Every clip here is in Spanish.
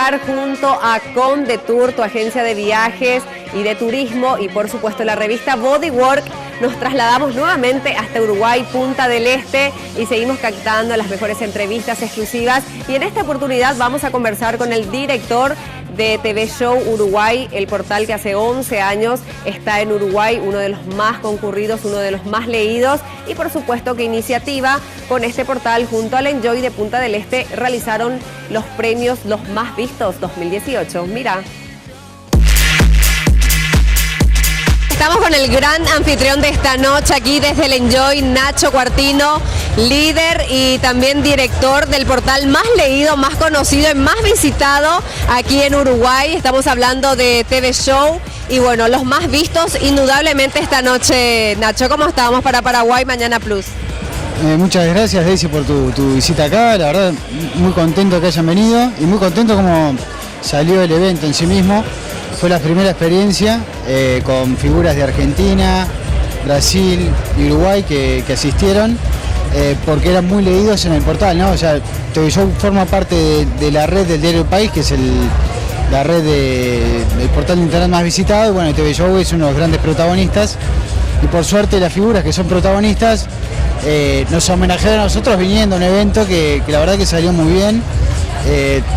lugar junto a Conde Tour, tu agencia de viajes y de turismo, y por supuesto la revista Bodywork. Nos trasladamos nuevamente hasta Uruguay, Punta del Este, y seguimos captando las mejores entrevistas exclusivas. Y en esta oportunidad vamos a conversar con el director de TV Show Uruguay, el portal que hace 11 años está en Uruguay, uno de los más concurridos, uno de los más leídos, y por supuesto que Iniciativa con este portal junto al Enjoy de Punta del Este realizaron los premios Los Más Vistos 2018. Mira. Estamos con el gran anfitrión de esta noche aquí desde el Enjoy, Nacho Cuartino, líder y también director del portal más leído, más conocido y más visitado aquí en Uruguay. Estamos hablando de TV Show y bueno, los más vistos indudablemente esta noche. Nacho, ¿cómo estamos para Paraguay Mañana Plus? Muchas gracias, Daisy, por tu visita acá. La verdad, muy contento que hayan venido y muy contento como salió el evento en sí mismo. Fue la primera experiencia con figuras de Argentina, Brasil y Uruguay que asistieron porque eran muy leídos en el portal, ¿no? O sea, TV Show forma parte de la red del diario El País, que es la red del portal de internet más visitado, y bueno, TV Show es uno de los grandes protagonistas, y por suerte las figuras que son protagonistas nos homenajearon a nosotros viniendo a un evento que la verdad que salió muy bien.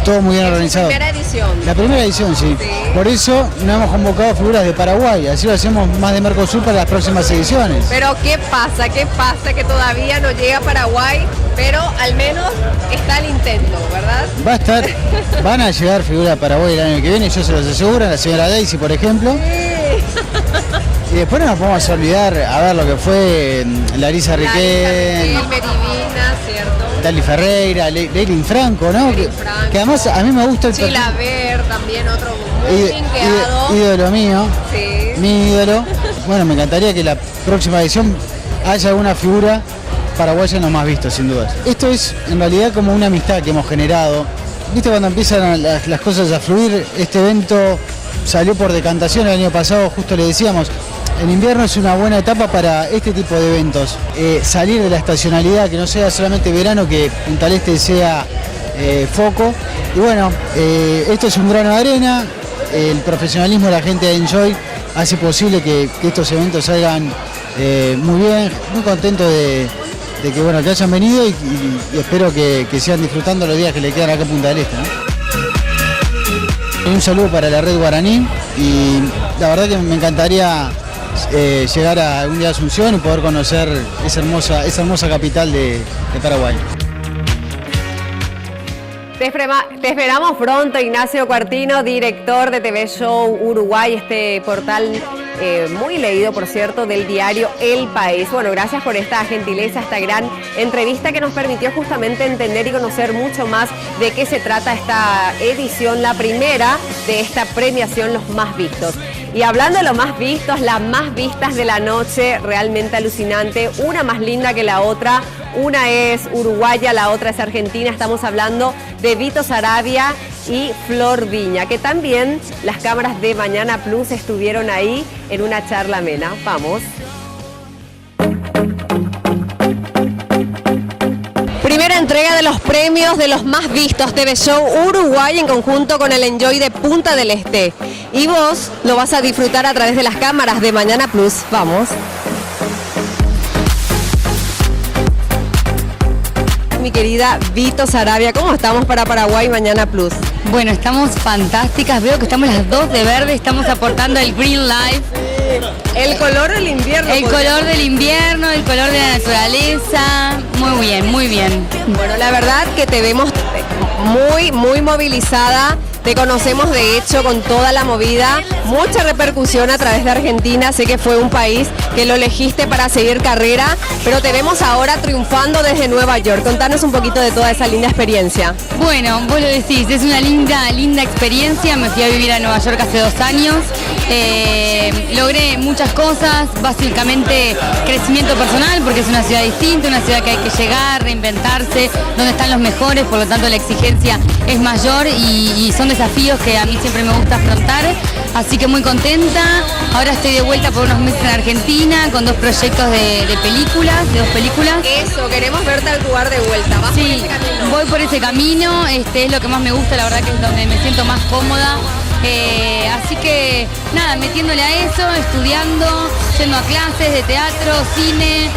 Todo muy bien organizado. La primera edición. La primera edición, sí. Por eso no hemos convocado figuras de Paraguay, así lo hacemos más de Mercosur para las próximas ediciones. Pero ¿qué pasa? ¿Qué pasa? Que todavía no llega a Paraguay, pero al menos está el intento, ¿verdad? Va a estar, van a llegar figuras de Paraguay el año que viene, yo se los aseguro, la señora Daisy, por ejemplo. Sí. Y después no nos podemos olvidar a ver lo que fue Larisa Riquelme, Merivina, ¿cierto? Dali Ferreira, Leilin Franco, ¿no? Que además a mí me gusta el Chilaver, también otro muy bien quedado. Ídolo mío, sí. Mi ídolo. Bueno, me encantaría que la próxima edición haya alguna figura paraguaya en los más vistos, sin duda. Esto es en realidad como una amistad que hemos generado. ¿Viste cuando empiezan las cosas a fluir? Este evento salió por decantación el año pasado, justo le decíamos. En invierno es una buena etapa para este tipo de eventos. Salir de la estacionalidad, que no sea solamente verano, que Punta del Este sea foco. Y bueno, esto es un grano de arena. El profesionalismo de la gente de Enjoy hace posible que estos eventos salgan muy bien. Muy contento de que, bueno, que hayan venido y espero que sigan disfrutando los días que le quedan acá en Punta del Este, ¿no? Un saludo para la red guaraní y la verdad que me encantaría llegar a algún día a Asunción y poder conocer esa hermosa capital de Paraguay. Te esperamos pronto, Ignacio Cuartino, director de TV Show Uruguay, este portal muy leído, por cierto, del diario El País. Bueno, gracias por esta gentileza, esta gran entrevista que nos permitió justamente entender y conocer mucho más de qué se trata esta edición, la primera de esta premiación Los Más Vistos. Y hablando de los más vistos, las más vistas de la noche, realmente alucinante, una más linda que la otra. Una es uruguaya, la otra es argentina. Estamos hablando de Vito Saravia y Flor Viña, que también las cámaras de Mañana Plus estuvieron ahí en una charla amena. Vamos. Primera entrega de los premios de los más vistos TV Show Uruguay en conjunto con el Enjoy de Punta del Este. Y vos lo vas a disfrutar a través de las cámaras de Mañana Plus. Vamos. Mi querida Vito Saravia, ¿cómo estamos para Paraguay Mañana Plus? Bueno, estamos fantásticas, veo que estamos las dos de verde, estamos aportando el Green Life. El color del invierno. El color del invierno, el color de la naturaleza, muy bien, muy bien. Bueno, la verdad que te vemos muy movilizada. Te conocemos de hecho con toda la movida, mucha repercusión a través de Argentina, sé que fue un país que lo elegiste para seguir carrera, pero te vemos ahora triunfando desde Nueva York. Contanos un poquito de toda esa linda experiencia. Bueno, vos lo decís, es una linda experiencia, me fui a vivir a Nueva York hace 2 años, logré muchas cosas, básicamente crecimiento personal, porque es una ciudad distinta, una ciudad que hay que llegar, reinventarse, donde están los mejores, por lo tanto la exigencia es mayor y son desafíos que a mí siempre me gusta afrontar, así que muy contenta. Ahora estoy de vuelta por unos meses en Argentina con 2 proyectos de dos películas. Eso, queremos verte al lugar de vuelta. ¿Vas por Sí, ese camino? voy por ese camino, es lo que más me gusta, la verdad que es donde me siento más cómoda. Así que nada, metiéndole a eso, estudiando, yendo a clases de teatro, cine.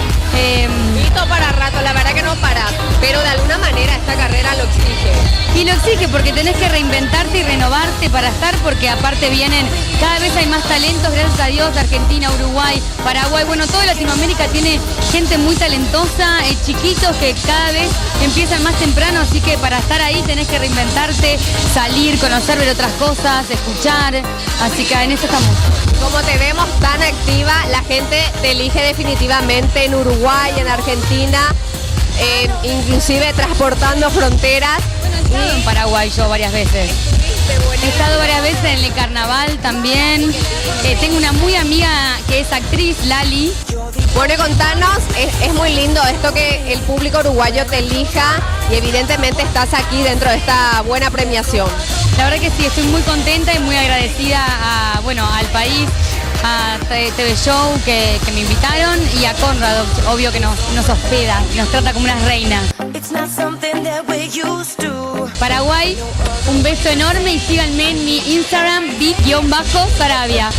Listo para rato, la verdad que no paras, pero de alguna manera esta carrera lo exige. Y lo exige porque tenés que reinventarte y renovarte para estar, porque aparte cada vez hay más talentos, gracias a Dios, Argentina, Uruguay, Paraguay, bueno, toda Latinoamérica tiene gente muy talentosa, chiquitos que cada vez empiezan más temprano, así que para estar ahí tenés que reinventarte, salir, conocer, ver otras cosas, escuchar, así que en eso estamos. Como te vemos tan activa, la gente te elige definitivamente en Uruguay, en Argentina, inclusive transportando fronteras. He estado en Paraguay yo varias veces. He estado varias veces en el carnaval también. Tengo una muy amiga que es actriz, Lali. Bueno, y contanos, es muy lindo esto que el público uruguayo te elija y evidentemente estás aquí dentro de esta buena premiación. La verdad que sí, estoy muy contenta y muy agradecida al país, a TV Show que me invitaron y a Conrad, obvio que nos hospeda, nos trata como unas reinas. Paraguay, un beso enorme y síganme en mi Instagram, bit_Sarabia.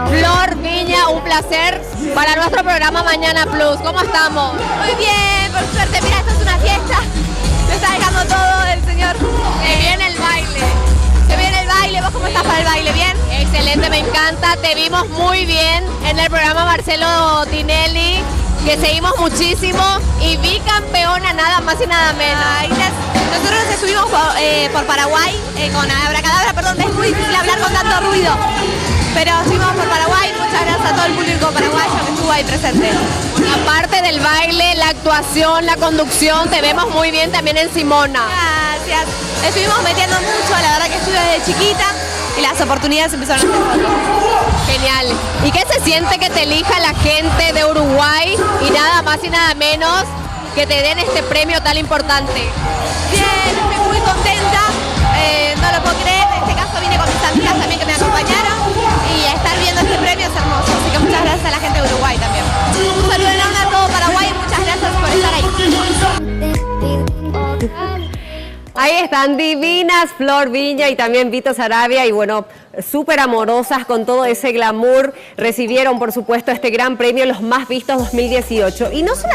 Flor Viña, un placer para nuestro programa Mañana Plus. ¿Cómo estamos? Muy bien, por suerte. Mira, esto es una fiesta. Me está dejando todo el señor. Se viene el baile. Se viene el baile. ¿Vos cómo estás para el baile? ¿Bien? Excelente, me encanta. Te vimos muy bien en el programa Marcelo Tinelli, que seguimos muchísimo, y bicampeona nada más y nada menos. Nosotros estuvimos por Paraguay con Abracadabra, perdón, es muy difícil hablar con tanto ruido. Pero estuvimos por Paraguay, muchas gracias a todo el público paraguayo que estuvo ahí presente. Aparte del baile, la actuación, la conducción, te vemos muy bien también en Simona. Gracias. Estuvimos metiendo mucho, la verdad que estuve desde chiquita y las oportunidades empezaron a hacer. Genial. ¿Y qué se siente que te elija la gente de Uruguay y nada más y nada menos que te den este premio tan importante? Bien, estoy muy contenta, no lo puedo creer, en este caso vine con mis amigas también que me acompañaron y estar viendo este premio es hermoso, así que muchas gracias a la gente de Uruguay también. Un saludo enorme a todo Paraguay y muchas gracias por estar ahí. Ahí están divinas Flor Viña y también Vito Sarabia, y bueno, súper amorosas con todo ese glamour. Recibieron, por supuesto, este gran premio, los más vistos 2018. Y no solamente